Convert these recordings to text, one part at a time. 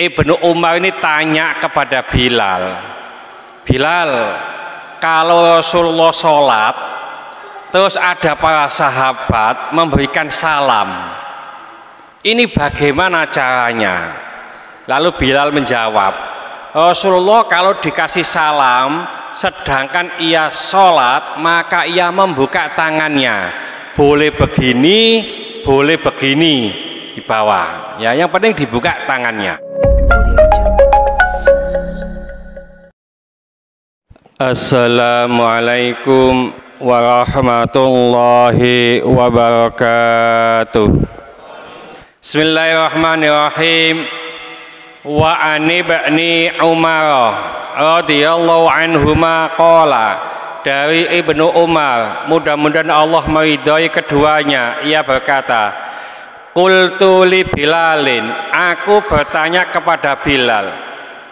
Ibnu Umar ini tanya kepada Bilal, Bilal, kalau Rasulullah sholat terus ada para sahabat memberikan salam, ini bagaimana caranya? Lalu Bilal menjawab, Rasulullah kalau dikasih salam sedangkan ia sholat maka ia membuka tangannya, boleh begini, boleh begini di bawah, ya yang penting dibuka tangannya. Assalamualaikum warahmatullahi wabarakatuh. Bismillahirrahmanirrahim. Wa anibni Umar radhiyallahu anhuma qala, dari Ibnu Umar, mudah-mudahan Allah meridhai keduanya, ia berkata, qultu li Bilalin, aku bertanya kepada Bilal,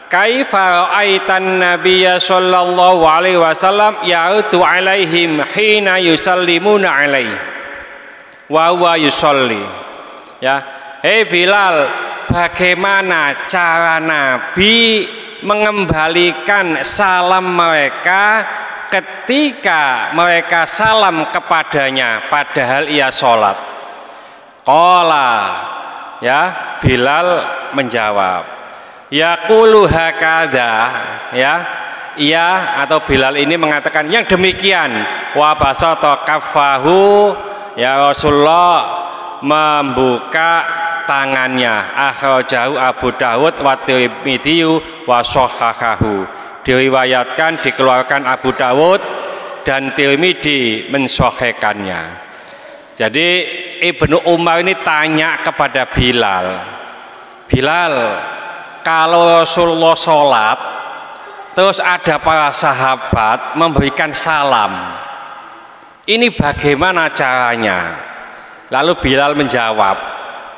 kaifa ra'aitan nabiyya sallallahu alaihi wasallam ya'udu alaihim hina yusallimuna alaihi wa huwa yusalli. Ya, Bilal, bagaimana cara Nabi mengembalikan salam mereka ketika mereka salam kepadanya padahal ia sholat? Qala, ya, Bilal menjawab, yaqulu hakadha, ya, ia atau Bilal ini mengatakan yang demikian. Wa basata kaffahu, ya, Rasulullah membuka tangannya. Akhrajahu Abu Dawud wa Tirmidzi wa shahhahahu, diriwayatkan, dikeluarkan Abu Dawud dan Tirmidzi mensahihkannya. Jadi Ibnu Umar ini tanya kepada Bilal, Bilal, kalau Rasulullah sholat terus ada para sahabat memberikan salam, ini bagaimana caranya? Lalu Bilal menjawab,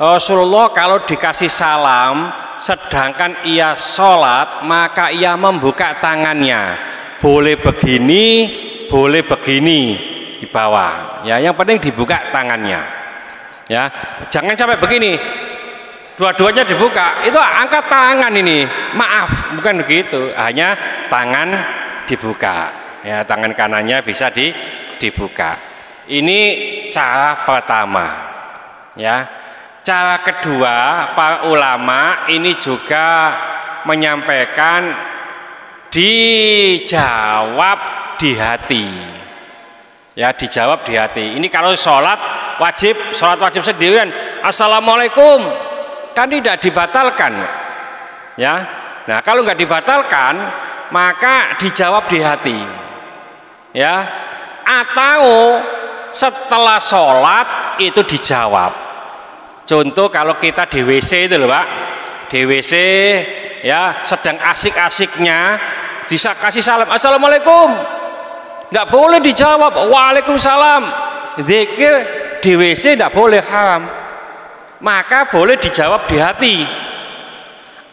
Rasulullah kalau dikasih salam sedangkan ia sholat maka ia membuka tangannya, boleh begini, boleh begini di bawah, ya yang penting dibuka tangannya, ya jangan sampai begini dua-duanya dibuka, itu angkat tangan ini, maaf, bukan begitu, hanya tangan dibuka, ya tangan kanannya bisa dibuka. Ini cara pertama, ya. Cara kedua, para ulama ini juga menyampaikan dijawab di hati, ya, dijawab di hati. Ini kalau sholat wajib sendirian, assalamualaikum, kan tidak dibatalkan, ya. Nah kalau nggak dibatalkan maka dijawab di hati, ya, atau setelah sholat itu dijawab. Contoh kalau kita di WC itu loh Pak, di WC, ya, sedang asik-asiknya bisa kasih salam, assalamualaikum, nggak boleh dijawab waalaikumsalam. Zikir di WC nggak boleh, haram, maka boleh dijawab di hati.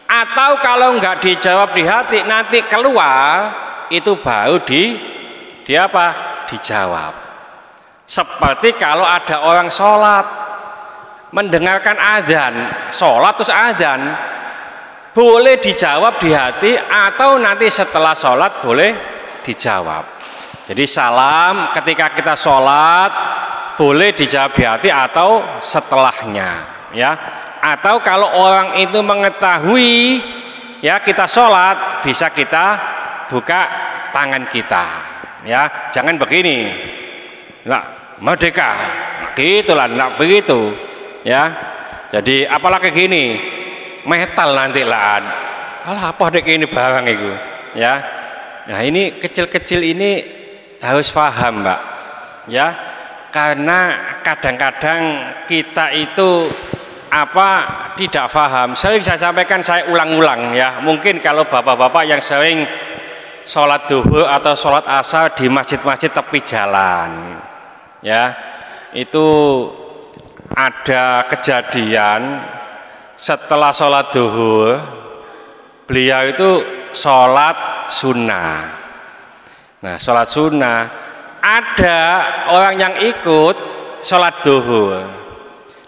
Atau kalau nggak dijawab di hati, nanti keluar itu baru di apa? Dijawab. Seperti kalau ada orang sholat mendengarkan adzan, sholat terus adzan, boleh dijawab di hati atau nanti setelah sholat boleh dijawab. Jadi salam ketika kita sholat boleh dijawab di hati atau setelahnya, ya. Atau kalau orang itu mengetahui, ya, kita sholat, bisa kita buka tangan kita, ya, jangan begini, nah, merdeka, gitulah, enggak begitu, ya. Jadi apalagi gini, metal nanti lah, alah apa dek ini barang itu, ya. Nah ini kecil-kecil ini harus paham Mbak, ya, karena kadang-kadang kita itu tidak paham. Sering saya sampaikan, saya ulang-ulang, ya, mungkin kalau bapak-bapak yang sering sholat duhur atau sholat asar di masjid-masjid tepi jalan, ya, itu ada kejadian setelah sholat duhur beliau itu sholat sunnah. Nah sholat sunnah, ada orang yang ikut sholat duhur,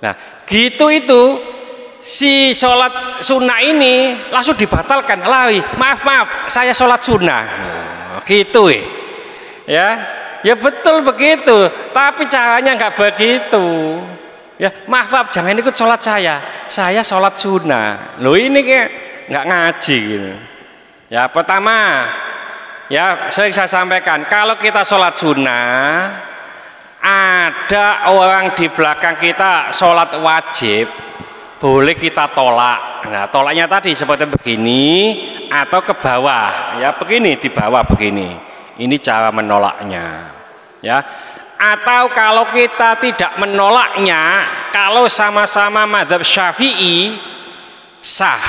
nah gitu itu si sholat sunnah ini langsung dibatalkan. Maaf, saya sholat sunnah. Gitu ya. Ya betul begitu, tapi caranya nggak begitu. Ya maaf, jangan ikut sholat saya sholat sunnah. Loh ini kayak nggak ngaji gitu. Ya pertama, ya saya sampaikan, kalau kita sholat sunnah, ada orang di belakang kita sholat wajib, boleh kita tolak. Nah tolaknya tadi seperti begini atau ke bawah, ya begini, di bawah begini. Ini cara menolaknya, ya. Atau kalau kita tidak menolaknya, kalau sama-sama mazhab Syafi'i sah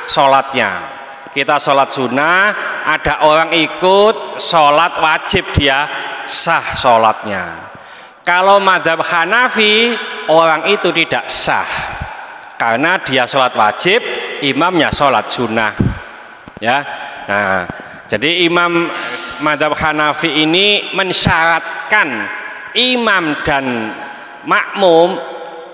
sholatnya. Kita sholat sunnah, ada orang ikut sholat wajib, dia sah sholatnya. Kalau mazhab Hanafi, orang itu tidak sah karena dia sholat wajib, imamnya sholat sunnah, ya. Nah, jadi imam mazhab Hanafi ini mensyaratkan imam dan makmum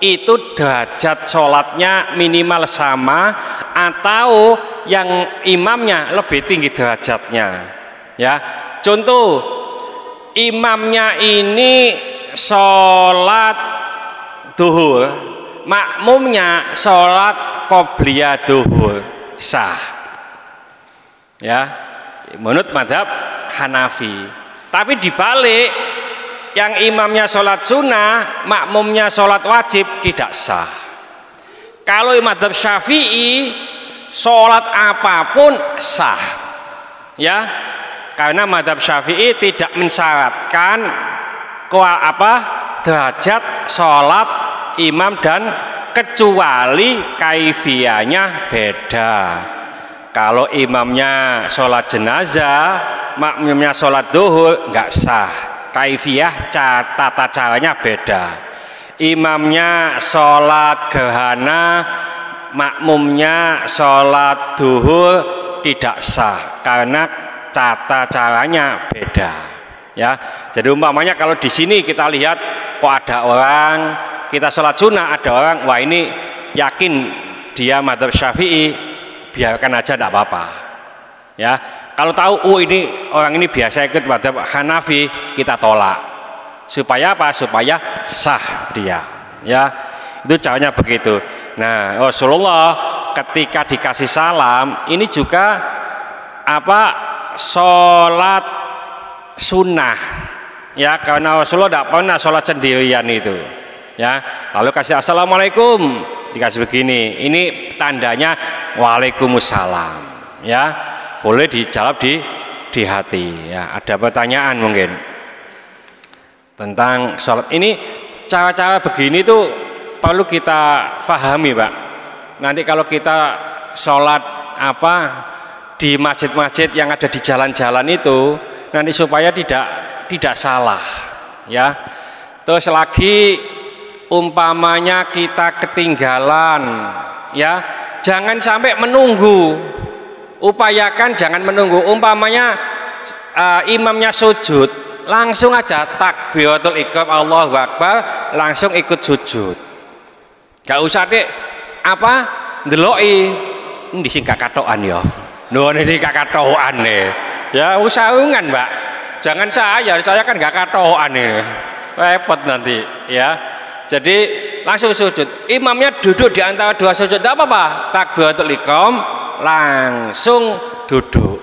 itu derajat sholatnya minimal sama atau yang imamnya lebih tinggi derajatnya, ya. Contoh, imamnya ini sholat duhur, makmumnya sholat qobliyah duhur, sah, ya, menurut mazhab Hanafi. Tapi dibalik, yang imamnya sholat sunnah, makmumnya sholat wajib, tidak sah. Kalau mazhab Syafi'i, sholat apapun sah, ya, karena mazhab Syafi'i tidak mensyaratkan derajat sholat imam dan kecuali kaifiyahnya beda. Kalau imamnya sholat jenazah, makmumnya sholat duhur, nggak sah. Kaifiyah tata caranya beda. Imamnya sholat gerhana, makmumnya sholat duhur, tidak sah karena tata caranya beda, ya. Jadi umpamanya kalau di sini kita lihat kok ada orang, kita sholat sunnah, ada orang, wah ini yakin dia mazhab Syafi'i, biarkan aja, tidak apa-apa, ya. Kalau tahu ini orang ini biasa ikut mazhab Hanafi, kita tolak. Supaya apa? Supaya sah dia, ya. Itu caranya begitu. Nah, Rasulullah ketika dikasih salam ini juga sholat sunnah, ya, karena Rasulullah tidak pernah sholat sendirian itu, ya. Lalu kasih assalamualaikum, dikasih begini, ini tandanya waalaikumsalam, ya. Boleh dijawab di hati, ya. Ada pertanyaan mungkin tentang sholat ini? Cara-cara begini tuh perlu kita pahami, Pak. Nanti kalau kita sholat di masjid-masjid yang ada di jalan-jalan itu, nanti supaya tidak salah, ya. Terus lagi umpamanya kita ketinggalan, ya, jangan sampai menunggu. Upayakan jangan menunggu. Umpamanya imamnya sujud, langsung aja takbiratul ihram Allahu Akbar, langsung ikut sujud. Gak usah ndeloki ndi sing gak katokan ya. Lho niki gak katokan ya, usahakan, Mbak. Jangan saya kan gak katokan ini. Repot nanti, ya. Jadi langsung sujud. Imamnya duduk di antara dua sujud, tidak apa-apa. Takbiratul ihram langsung duduk,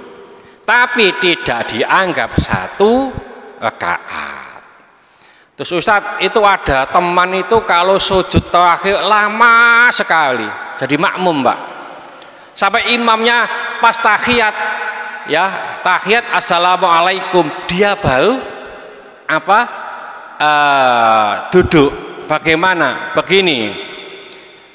tapi tidak dianggap satu rakaat. Terus Ustadz, itu ada teman itu kalau sujud terakhir lama sekali, jadi makmum, Mbak, sampai imamnya pas tahiyat, ya, tahiyat assalamualaikum, dia baru duduk. Bagaimana? Begini,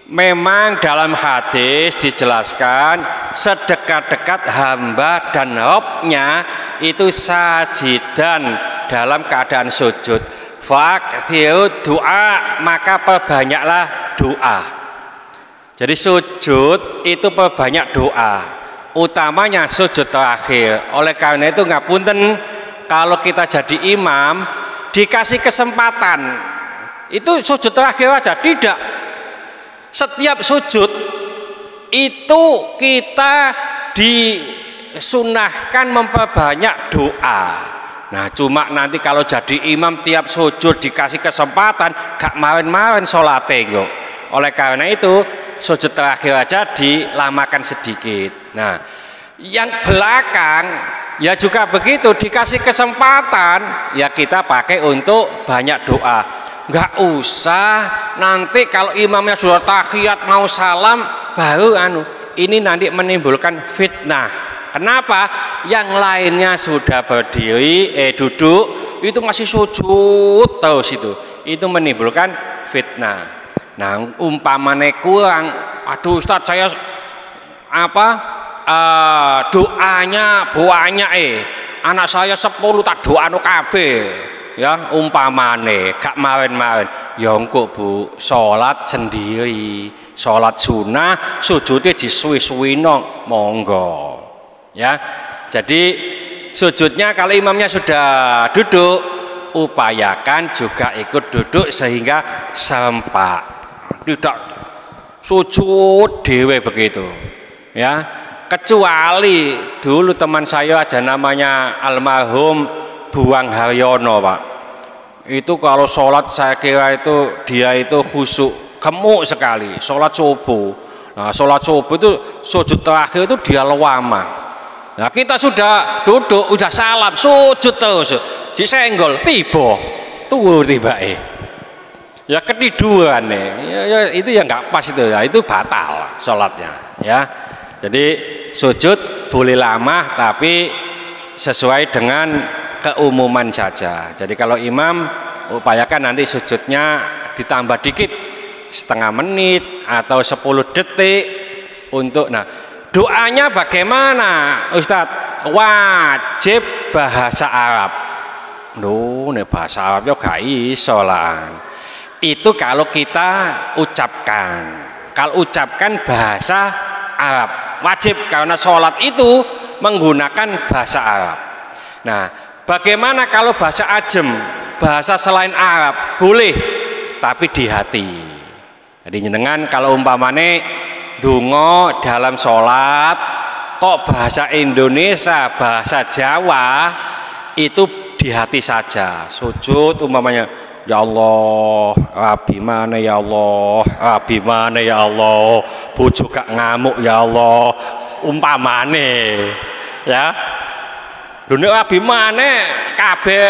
memang dalam hadis dijelaskan sedekat-dekat hamba dan Rabbnya itu sajidan, dalam keadaan sujud. Fakthiru doa, maka perbanyaklah doa. Jadi sujud itu perbanyak doa, utamanya sujud terakhir. Oleh karena itu ngapunten, kalau kita jadi imam dikasih kesempatan itu sujud terakhir aja, tidak. Setiap sujud itu kita disunahkan memperbanyak doa. Nah cuma nanti kalau jadi imam tiap sujud dikasih kesempatan gak main-main sholatnya kok. Oleh karena itu sujud terakhir aja dilamakan sedikit. Nah yang belakang ya juga begitu, dikasih kesempatan ya kita pakai untuk banyak doa. Nggak usah nanti kalau imamnya sudah tahiyat mau salam baru ini nanti menimbulkan fitnah. Kenapa? Yang lainnya sudah berdiri, duduk, itu masih sujud terus itu menimbulkan fitnah. Nah, umpamane kurang, aduh Ustadz saya doanya banyak anak saya 10 tak doa no kabeh ya umpamane gak main-main ya engko Bu sholat sendiri, sholat sunnah sujudnya disuwi-suwino monggo ya. Jadi sujudnya kalau imamnya sudah duduk upayakan juga ikut duduk sehingga sempat, tidak sujud dewe begitu ya. Kecuali dulu teman saya ada namanya almarhum Buang Haryono Pak, itu kalau sholat saya kira itu dia itu khusyuk gemuk sekali sholat subuh. Nah sholat subuh itu sujud terakhir itu dia lewama. Nah kita sudah duduk udah salam sujud terus disenggol tiba ya ketiduran ya itu yang nggak pas itu ya, itu batal sholatnya ya. Jadi sujud boleh lama tapi sesuai dengan keumuman saja. Jadi kalau imam upayakan nanti sujudnya ditambah dikit setengah menit atau 10 detik untuk. Nah doanya bagaimana Ustadz? Wajib bahasa Arab. Nih bahasa Arab ya gak iso lah. Itu kalau kita ucapkan. Kalau ucapkan bahasa Arab wajib karena sholat itu menggunakan bahasa Arab. Nah bagaimana kalau bahasa ajem, bahasa selain Arab? Boleh tapi di hati. Jadi jenengan kalau umpamane donga dalam sholat kok bahasa Indonesia, bahasa Jawa itu di hati saja. Sujud umpamanya ya Allah, abimane ya Allah, abimane ya Allah, bojo gak ngamuk ya Allah, umpamane ya. Lho nek abimane kabeh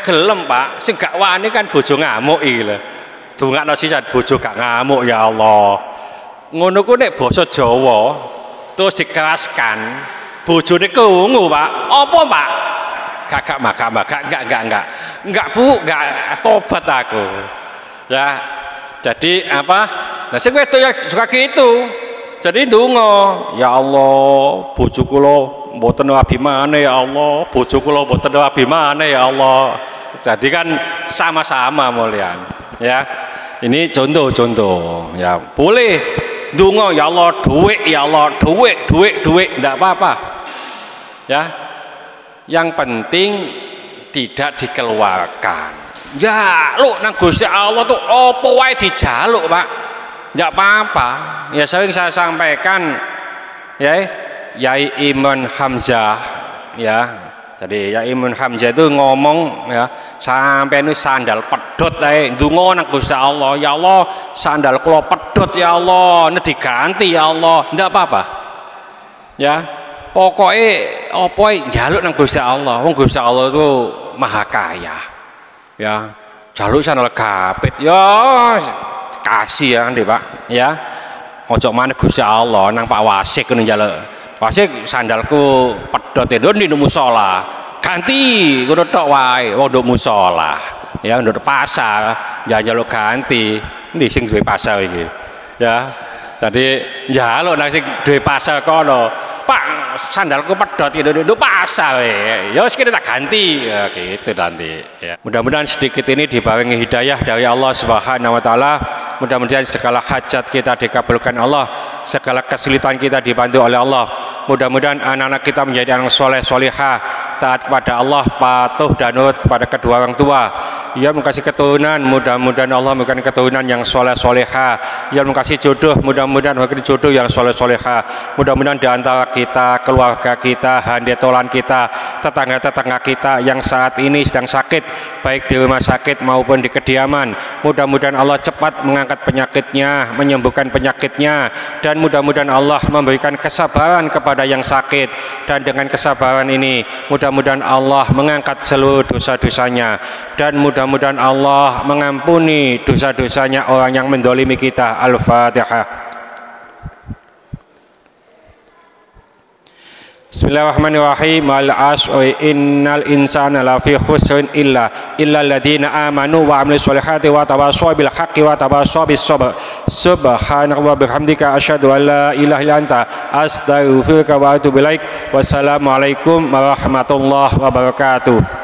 gelem Pak, sing gak wani kan bojo ngamuk iki lho. Dongakno sisan bojo gak ngamuk ya Allah. Ngono ku nek basa Jawa terus dikeraskan, bojone keungu Pak. Apa Pak? Enggak Bu, enggak tobat aku ya. Jadi apa, nah sing wedok ya suka gitu. Jadi ndonga ya Allah bojo kula mboten abimane ya Allah, bojo kula mboten abimane ya Allah. Jadi kan sama-sama mulian ya. Ini contoh-contoh ya. Boleh ndonga ya Allah duit ya Allah, duit enggak apa-apa ya. Yang penting tidak dikeluarkan. Jaluk nang Gusti Allah tuh apa wae dijaluk Pak, enggak apa-apa ya. Sering saya sampaikan ya, Yai Imun Hamzah ya. Jadi Yai Imun Hamzah itu ngomong ya, sampai ini sandal pedot ae ndonga nang Gusti Allah, ya Allah sandal kula pedot ya Allah, ini diganti ya Allah, enggak apa-apa ya. Pokoknya apa jaluk nang Gusti Allah. Wong Gusti Allah itu maha kaya ya. Jaluk sandal kapit ya kasih ya nanti Pak ya. Ojo maneh Gusti Allah nang Pak Wasik ngono njaluk. Wasik sandalku pedhot ndi musala. Ganti ngono tok wae wong nduk musala ya, nduk pasar njaluk ganti. Ndi sing duwe pasar iki ya. Jadi njaluk nang sing duwe pasar kono. Pak sandalku pedhot itu pasar ya wis kita tak ganti ya gitu nanti ya. Mudah-mudahan sedikit ini dibarengi hidayah dari Allah Subhanahu wa taala. Mudah-mudahan segala hajat kita dikabulkan Allah, segala kesulitan kita dibantu oleh Allah. Mudah-mudahan anak-anak kita menjadi anak soleh solihah, taat kepada Allah, patuh dan nurut kepada kedua orang tua. Ya Allah kasih keturunan, mudah-mudahan Allah memberikan keturunan yang soleh soleha. Ya Allah kasih jodoh, mudah-mudahan memberikan jodoh yang soleh soleha. Mudah-mudahan di antara kita, keluarga kita, handetolan kita, tetangga-tetangga kita yang saat ini sedang sakit, baik di rumah sakit maupun di kediaman, mudah-mudahan Allah cepat mengangkat penyakitnya, menyembuhkan penyakitnya, dan mudah-mudahan Allah memberikan kesabaran kepada yang sakit, dan dengan kesabaran ini mudah-mudahan Allah mengangkat seluruh dosa-dosanya, dan mudah-mudahan Allah mengampuni dosa-dosanya orang yang mendolimi kita. Al-Fatihah. Bismillahirrahmanirrahim. Al-'asri innal insana lafi khusrin illa alladziina aamanu wa 'amilus sholihati wa tawassaw bil haqqi wa tawassaw bis sabr. Subhanallahi wa bihamdika asyhadu an la ilaha illa anta astaghfiruka wa atubu ilaik. Wassalamualaikum warahmatullahi wabarakatuh.